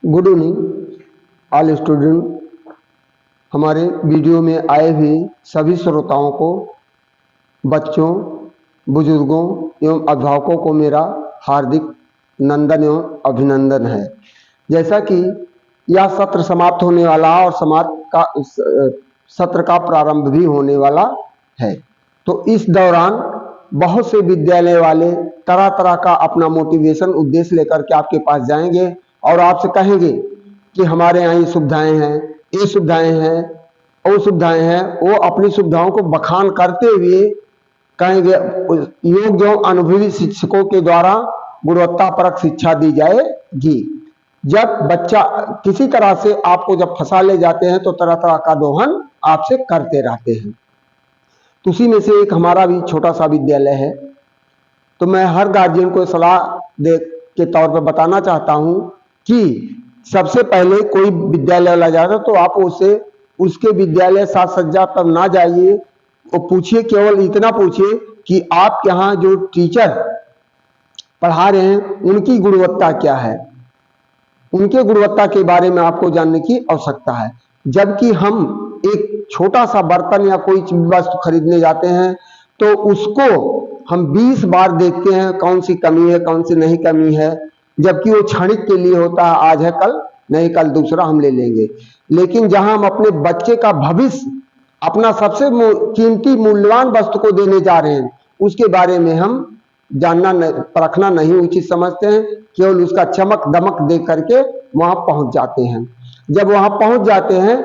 Good evening all student. हमारे video में आए हुए सभी श्रोताओं को, बच्चों, बुजुर्गों एवं अभिभावकों को मेरा हार्दिक नंदन एवं अभिनंदन है। जैसा कि यह सत्र समाप्त होने वाला है और सत्र का प्रारंभ भी होने वाला है, तो इस दौरान बहुत से विद्यालय वाले तरह तरह का अपना मोटिवेशन उद्देश्य लेकर के आपके पास जाएंगे और आपसे कहेंगे कि हमारे यहाँ ये सुविधाएं हैं, ये सुविधाएं हैं, वो सुविधाएं हैं। वो अपनी सुविधाओं को बखान करते हुए कहेंगे योग्य एवं अनुभवी शिक्षकों के द्वारा गुणवत्तापरक शिक्षा दी जाएगी। जब बच्चा किसी तरह से आपको जब फंसा ले जाते हैं तो तरह तरह का दोहन आपसे करते रहते हैं। तो उसी में से एक हमारा भी छोटा सा विद्यालय है। तो मैं हर गार्जियन को सलाह दे के तौर पर बताना चाहता हूं कि सबसे पहले कोई विद्यालय ला जाता तो आप उसे उसके विद्यालय साज सज्जा पर ना जाइए, वो पूछिए, केवल इतना पूछिए कि आपके यहाँ जो टीचर पढ़ा रहे हैं उनकी गुणवत्ता क्या है। उनके गुणवत्ता के बारे में आपको जानने की आवश्यकता है। जबकि हम एक छोटा सा बर्तन या कोई वस्तु खरीदने जाते हैं तो उसको हम 20 बार देखते हैं कौन सी कमी है, कौन सी नहीं कमी है, जबकि वो क्षणिक के लिए होता है, आज है कल नहीं, कल दूसरा हम ले लेंगे। लेकिन जहां हम अपने बच्चे का भविष्य, अपना सबसे कीमती मूल्यवान वस्तु को देने जा रहे हैं, उसके बारे में हम जानना परखना नहीं उचित समझते हैं, केवल उसका चमक दमक देख करके वहां पहुंच जाते हैं। जब वहां पहुंच जाते हैं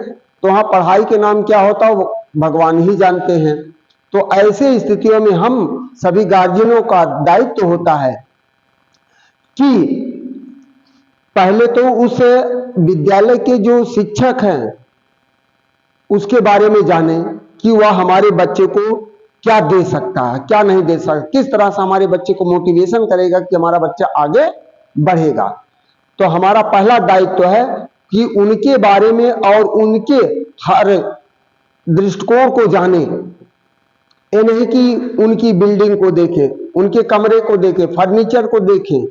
तो वहां पढ़ाई के नाम क्या होता है वो भगवान ही जानते हैं। तो ऐसे स्थितियों में हम सभी गार्जियनों का दायित्व होता है कि पहले तो उस विद्यालय के जो शिक्षक हैं उसके बारे में जाने कि वह हमारे बच्चे को क्या दे सकता है, क्या नहीं दे सकता, किस तरह से हमारे बच्चे को मोटिवेशन करेगा कि हमारा बच्चा आगे बढ़ेगा। तो हमारा पहला दायित्व है कि उनके बारे में और उनके हर दृष्टिकोण को जाने। ये नहीं कि उनकी बिल्डिंग को देखें, उनके कमरे को देखें, फर्नीचर को देखें।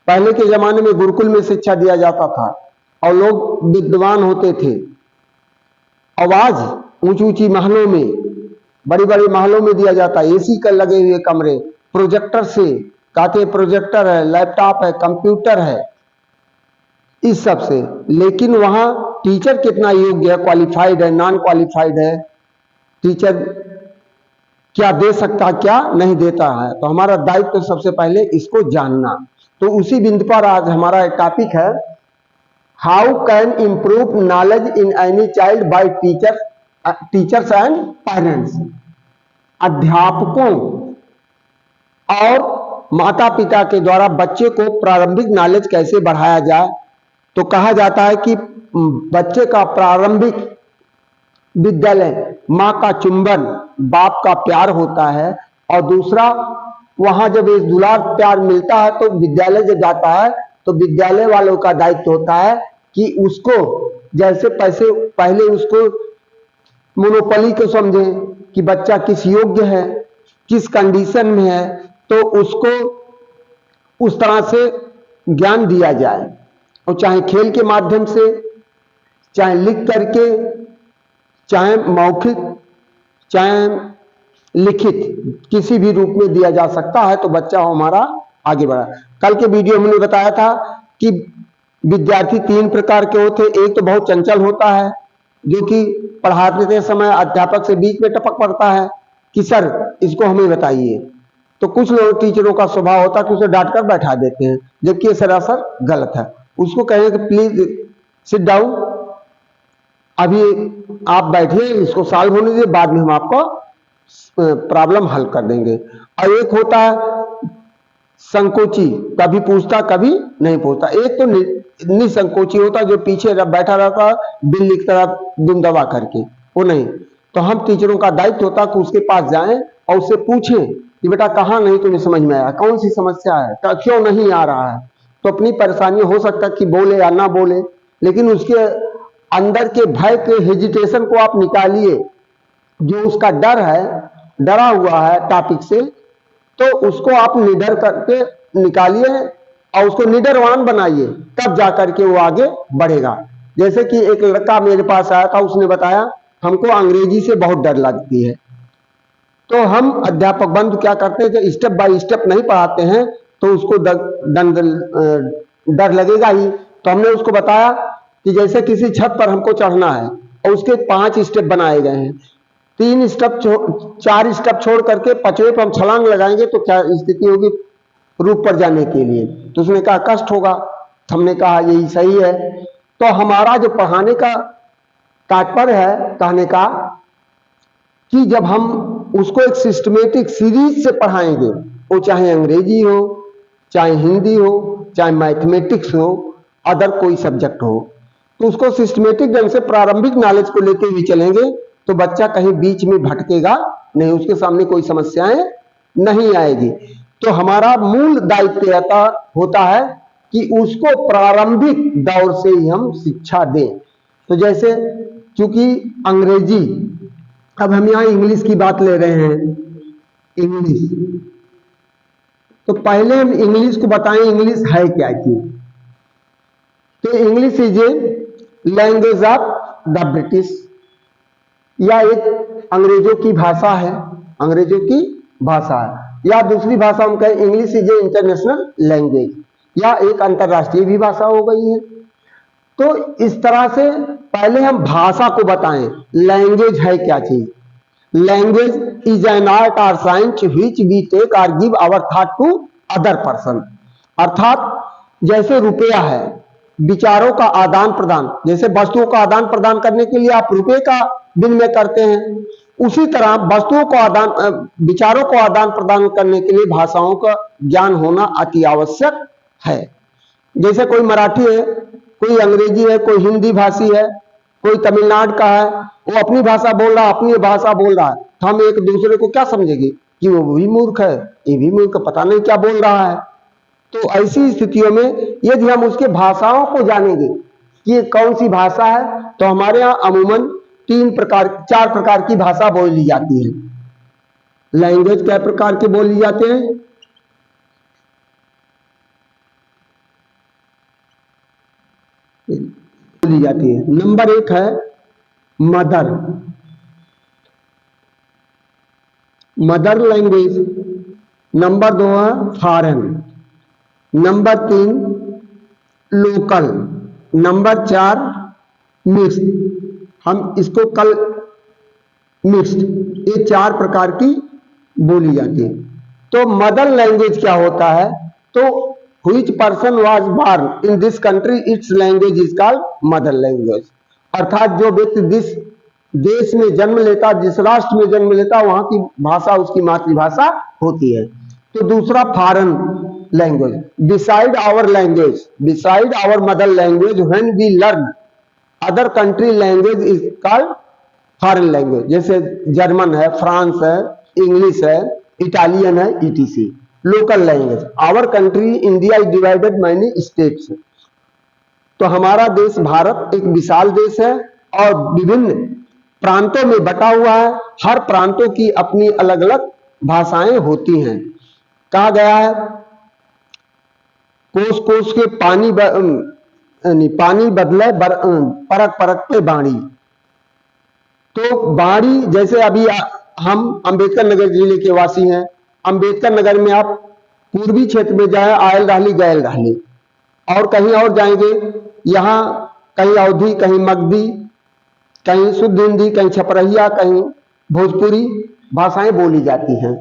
पहले के जमाने में गुरुकुल में शिक्षा दिया जाता था और लोग विद्वान होते थे। आवाज ऊंची ऊंची महलों में, बड़ी बड़ी महलों में दिया जाता है, एसी का लगे हुए कमरे, प्रोजेक्टर से, कहते प्रोजेक्टर है, लैपटॉप है, कंप्यूटर है, इस सब से। लेकिन वहां टीचर कितना योग्य है, क्वालिफाइड है, नॉन क्वालिफाइड है, टीचर क्या दे सकता, क्या नहीं देता है। तो हमारा दायित्व तो सबसे पहले इसको जानना। तो उसी बिंदु पर आज हमारा एक टॉपिक है, how can improve knowledge in any child bye teachers and parents. अध्यापकों और माता पिता के द्वारा बच्चे को प्रारंभिक नॉलेज कैसे बढ़ाया जाए। तो कहा जाता है कि बच्चे का प्रारंभिक विद्यालय माँ का चुंबन, बाप का प्यार होता है, और दूसरा वहां जब इस दुलार प्यार मिलता है तो विद्यालय जब जाता है तो विद्यालय वालों का दायित्व होता है कि उसको जैसे पैसे पहले उसको मोनोपोली को समझें कि बच्चा किस योग्य है, किस कंडीशन में है, तो उसको उस तरह से ज्ञान दिया जाए। और चाहे खेल के माध्यम से, चाहे लिख करके, चाहे मौखिक, चाहे लिखित, किसी भी रूप में दिया जा सकता है तो बच्चा हमारा आगे बढ़ा। कल के वीडियो में हमने बताया था कि विद्यार्थी 3 प्रकार के होते। एक तो बहुत चंचल होता है जो कि पढ़ाते समय अध्यापक से बीच में टपक पड़ता है कि सर इसको हमें बताइए। तो कुछ लोग टीचरों का स्वभाव होता है कि उसे डांट कर बैठा देते हैं, जबकि ये सरासर गलत है। उसको कहें कि प्लीज सिट डाउन, अभी आप बैठिए, इसको सॉल्व होने दीजिए, बाद में हम आपको प्रॉब्लम हल कर देंगे। और एक होता है संकोची, कभी पूछता कभी नहीं पूछता। एक तो निसंकोची होता जो पीछे बैठा रहता बिल लिखता रहा दुम दबा करके, वो नहीं। तो हम टीचरों का दायित्व होता कि उसके पास जाएं और उससे पूछें कि बेटा कहाँ नहीं तुम्हें समझ में आया, कौन सी समस्या है, क्यों नहीं आ रहा है। तो अपनी परेशानी हो सकता है कि बोले या ना बोले, लेकिन उसके अंदर के भय के हेजिटेशन को आप निकालिए। जो उसका डर है, डरा हुआ है टॉपिक से, तो उसको आप निडर करके निकालिए और उसको निडरवान बनाइए, तब जाकर के वो आगे बढ़ेगा। जैसे कि एक लड़का मेरे पास आया था, उसने बताया हमको अंग्रेजी से बहुत डर लगती है। तो हम अध्यापक बंधु क्या करते हैं, जो स्टेप बाय स्टेप नहीं पढ़ाते हैं तो उसको डर लगेगा ही। तो हमने उसको बताया कि जैसे किसी छत पर हमको चढ़ना है और उसके 5 स्टेप बनाए गए हैं, 3 स्टेप 4 स्टेप छोड़ करके 5वें पर हम छलांग लगाएंगे तो क्या स्थिति होगी रूप पर जाने के लिए। तो उसने कहा कष्ट होगा। हमने कहा यही सही है। तो हमारा जो पढ़ाने का तात्पर्य है कहने का कि जब हम उसको एक सिस्टमेटिक सीरीज से पढ़ाएंगे, वो चाहे अंग्रेजी हो, चाहे हिंदी हो, चाहे मैथमेटिक्स हो, अदर कोई सब्जेक्ट हो, तो उसको सिस्टमेटिक ढंग से प्रारंभिक नॉलेज को लेते हुए चलेंगे तो बच्चा कहीं बीच में भटकेगा नहीं, उसके सामने कोई समस्याएं नहीं आएगी। तो हमारा मूल दायित्व होता है कि उसको प्रारंभिक दौर से ही हम शिक्षा दें। तो जैसे चूंकि अंग्रेजी, अब हम यहाँ इंग्लिश की बात ले रहे हैं, इंग्लिश, तो पहले हम इंग्लिश को बताएं इंग्लिश है क्या चीज। तो English is a language of the British, या एक अंग्रेजों की भाषा है, अंग्रेजों की भाषा है। या दूसरी भाषा हम कहें English is a international language, या एक अंतरराष्ट्रीय भी भाषा हो गई है। तो इस तरह से पहले हम भाषा को बताएं, लैंग्वेज है क्या चीज। लैंग्वेज इज एन आर्ट और साइंस व्हिच वी टेक और give our thought to other person. अर्थात जैसे रुपया है, विचारों का आदान प्रदान, जैसे वस्तुओं का आदान प्रदान करने के लिए आप रुपये का विनिमय करते हैं, उसी तरह वस्तुओं को विचारों को आदान प्रदान करने के लिए भाषाओं का ज्ञान होना अति आवश्यक है। जैसे कोई मराठी है, कोई अंग्रेजी है, कोई हिंदी भाषी है, कोई तमिलनाडु का है, वो अपनी भाषा बोल रहा है, अपनी भाषा बोल रहा है, तो हम एक दूसरे को क्या समझेंगे कि वो भी मूर्ख है, ये भी मूर्ख, पता नहीं क्या बोल रहा है। तो ऐसी स्थितियों में यदि हम उसके भाषाओं को जानेंगे कि ये कौन सी भाषा है, तो हमारे यहाँ अमूमन 4 प्रकार की भाषा बोली जाती है। लैंग्वेज क्या प्रकार के बोली जाते हैं? बोली जाती है। नंबर 1 है मदर, मदर लैंग्वेज। नंबर 2 है foreign. Number 3 local. Number 4 mixed. हम इसको कल मिक्स्ड, ये 4 प्रकार की बोली जाती है। तो मदर लैंग्वेज क्या होता है? तो which person was born in this country, its language is called mother language। अर्थात जो व्यक्ति जिस देश में जन्म लेता, जिस राष्ट्र में जन्म लेता, वहां की भाषा उसकी मातृभाषा होती है। तो दूसरा foreign language, beside our language, beside our mother language when we learn other country language is called foreign language. जैसे जर्मन है, फ्रांस है, इंग्लिश है, इटालियन है, ETC. Local language, our country India is divided many states. तो हमारा देश भारत एक विशाल देश है और विभिन्न प्रांतों में बटा हुआ है। हर प्रांतों की अपनी अलग अलग भाषाएं होती हैं। कहा गया है कोस कोस के पानी बदले परक परक पे बाणी। तो बाणी, जैसे अभी हम अंबेडकर नगर जिले के वासी हैं। अंबेडकर नगर में आप पूर्वी क्षेत्र में जाए, आयल रहली गैल रहली, और कहीं और जाएंगे, यहाँ कहीं अवधी, कहीं मगधी, कहीं शुद्ध हिंदी, कहीं छपरहिया, कहीं भोजपुरी भाषाएं बोली जाती हैं।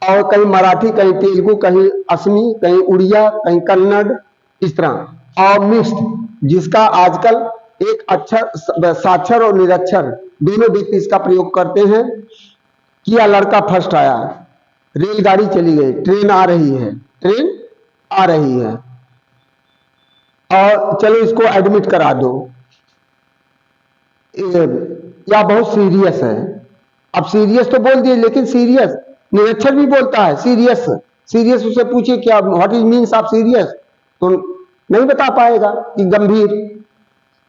और कहीं मराठी, कहीं तेलुगु, कहीं असमी, कहीं उड़िया, कहीं कन्नड़, इस तरह। और मिक्स्ड, जिसका आजकल एक अक्षर, साक्षर और निरक्षर दोनों व्यक्ति इसका प्रयोग करते हैं। किया लड़का फर्स्ट आया, रेलगाड़ी चली गई, ट्रेन आ रही है, ट्रेन आ रही है, और चलो इसको एडमिट करा दो, या बहुत सीरियस है। अब सीरियस तो बोल दिए, लेकिन सीरियस निरक्षर भी बोलता है सीरियस। सीरियस उसे पूछिए क्या what is means of serious, तो नहीं बता पाएगा कि गंभीर।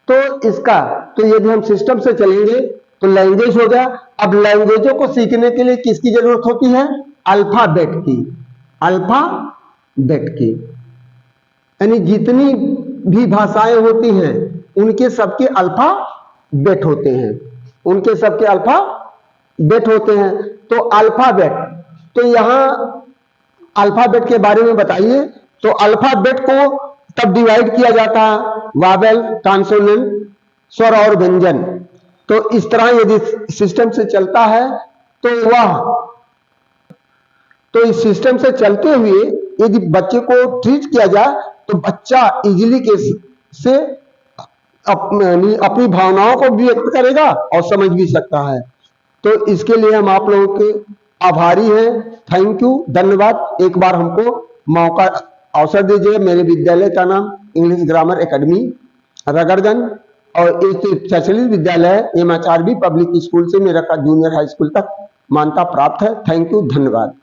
तो इसका, तो यदि हम सिस्टम से चलेंगे तो लैंग्वेज हो गया। अब लैंग्वेजों को सीखने के लिए किसकी जरूरत होती है? अल्फाबेट की, अल्फाबेट की। यानी जितनी भी भाषाएं होती हैं उनके सबके अल्फाबेट होते हैं, उनके सबके अल्फाबेट होते हैं। तो अल्फाबेट, तो यहां अल्फाबेट के बारे में बताइए। तो अल्फाबेट को तब डिवाइड किया जाता है वावेल, कॉन्सोनेंट, स्वर और व्यंजन। तो इस तरह यदि सिस्टम से चलता है तो इस सिस्टम से चलते हुए यदि बच्चे को ट्रीट किया जाए तो बच्चा इजीली से अपनी भावनाओं को भी व्यक्त करेगा और समझ भी सकता है। तो इसके लिए हम आप लोगों के आभारी हैं। थैंक यू, धन्यवाद। एक बार हमको मौका अवसर दीजिए। मेरे विद्यालय का नाम इंग्लिश ग्रामर एकेडमी रगड़गंज और एक प्रचलित विद्यालय एमएचआरबी पब्लिक स्कूल से मेरा जूनियर हाई स्कूल तक मान्यता प्राप्त है। थैंक यू, धन्यवाद।